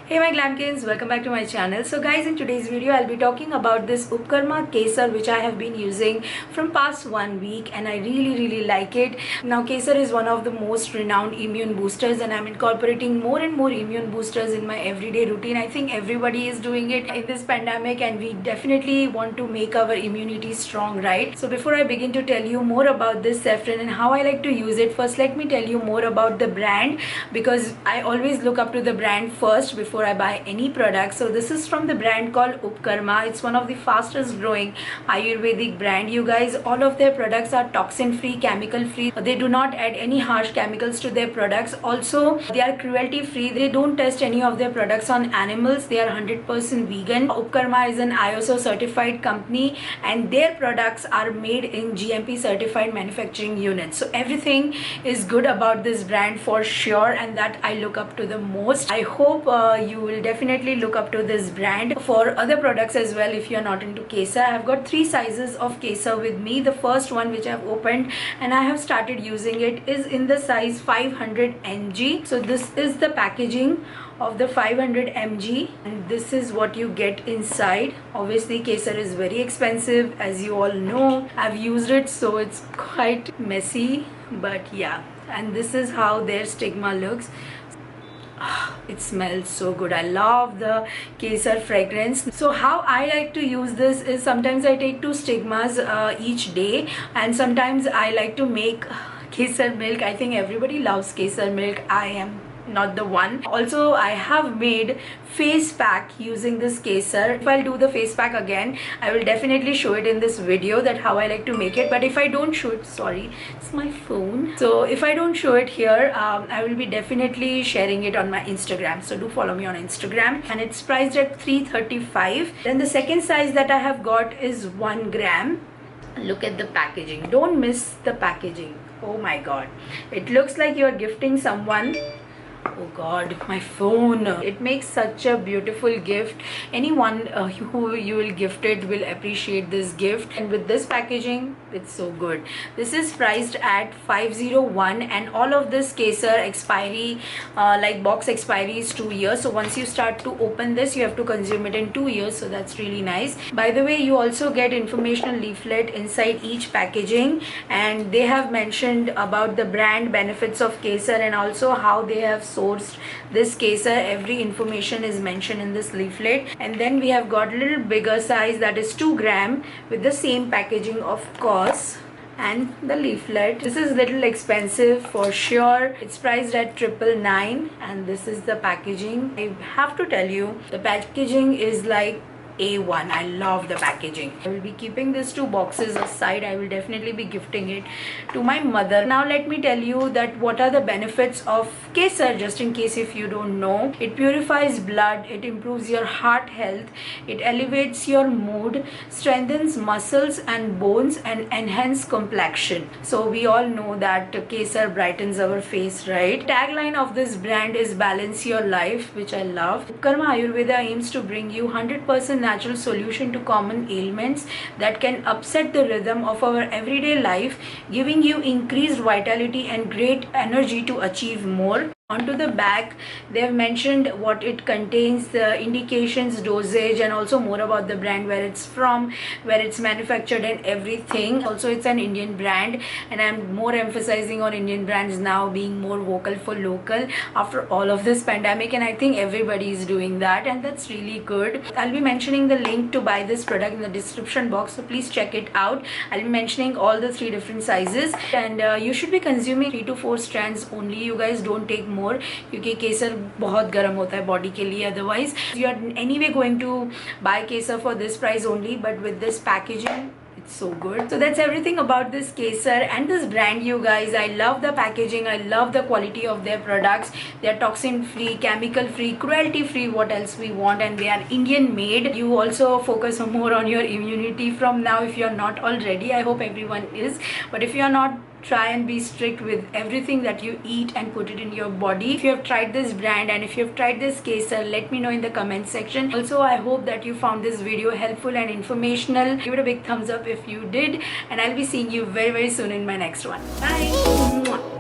Hey my glamkins, welcome back to my channel. So guys, in today's video I'll be talking about this Upkarma Kesar which I have been using from past 1 week and I really like it. Now Kesar is one of the most renowned immune boosters and I'm incorporating more and more immune boosters in my everyday routine. I think everybody is doing it in this pandemic and we definitely want to make our immunity strong, right? So before I begin to tell you more about this saffron and how I like to use it, first let me tell you more about the brand, because I always look up to the brand first before I buy any product. So this is from the brand called Upkarma. It's one of the fastest growing Ayurvedic brand. You guys, all of their products are toxin free, chemical free. They do not add any harsh chemicals to their products. Also, they are cruelty free. They don't test any of their products on animals. They are 100% vegan. Upkarma is an ISO certified company and their products are made in GMP certified manufacturing units. So everything is good about this brand for sure, and that I look up to the most. I hope you will definitely look up to this brand for other products as well if you're not into Kesar. I've got 3 sizes of Kesar with me. The first one which I've opened and I have started using it is in the size 500 mg. So this is the packaging of the 500 mg and this is what you get inside. Obviously Kesar is very expensive, as you all know. I've used it, so it's quite messy, but yeah. And this is how their stigma looks. It smells so good. I love the Kesar fragrance. So how I like to use this is sometimes I take 2 stigmas each day, and sometimes I like to make Kesar milk. I think everybody loves Kesar milk. I am not the one. Also, I have made face pack using this Kesar. If I'll do the face pack again, I will definitely show it in this video, that how I like to make it. But if I don't show it, sorry, it's my phone. So if I don't show it here, I will be definitely sharing it on my Instagram. So do follow me on Instagram. And it's priced at 335. Then the second size that I have got is 1 gram. Look at the packaging. Don't miss the packaging. Oh my god. It looks like you're gifting someone. Oh god, my phone. It makes such a beautiful gift. Anyone who you will gift it will appreciate this gift. And with this packaging, it's so good. This is priced at 501 and all of this Kesar expiry, like box expiry, is 2 years. So once you start to open this, you have to consume it in 2 years. So that's really nice. By the way, you also get informational leaflet inside each packaging, and they have mentioned about the brand benefits of Kesar and also how they have sourced this Kesar. Every information is mentioned in this leaflet. And then we have got a little bigger size, that is 2 gram, with the same packaging of course, and the leaflet. This is little expensive for sure. It's priced at 999 and this is the packaging. I have to tell you, the packaging is like A1. I love the packaging. I will be keeping these 2 boxes aside. I will definitely be gifting it to my mother. Now let me tell you that what are the benefits of Kesar, just in case if you don't know. It purifies blood, it improves your heart health, it elevates your mood, strengthens muscles and bones, and enhance complexion. So we all know that Kesar brightens our face, right? Tagline of this brand is balance your life, which I love. Upkarma Ayurveda aims to bring you 100% natural solution to common ailments that can upset the rhythm of our everyday life, giving you increased vitality and great energy to achieve more. Onto the back, they have mentioned what it contains, the indications, dosage, and also more about the brand, where it's from, where it's manufactured, and everything. Also, it's an Indian brand, and I'm more emphasizing on Indian brands now, being more vocal for local after all of this pandemic, and I think everybody is doing that, and that's really good. I'll be mentioning the link to buy this product in the description box, so please check it out. I'll be mentioning all the 3 different sizes, and you should be consuming 3 to 4 strands only. You guys don't take more, क्योंकि केसर बहुत गर्म होता है body के लिए. Otherwise you are anyway going to buy kesar for this price only, but with this packaging it's so good. So that's everything about this Kesar and this brand, you guys. I love the packaging, I love the quality of their products. They are toxin free, chemical free, cruelty free, what else we want, and they are Indian made. You also focus more on your immunity from now if you are not already. I hope everyone is, but if you are not, try and be strict with everything that you eat and put it in your body. If you have tried this brand and if you have tried this Kesar, let me know in the comment section. Also, I hope that you found this video helpful and informational. Give it a big thumbs up if you did, and I'll be seeing you very soon in my next one. Bye.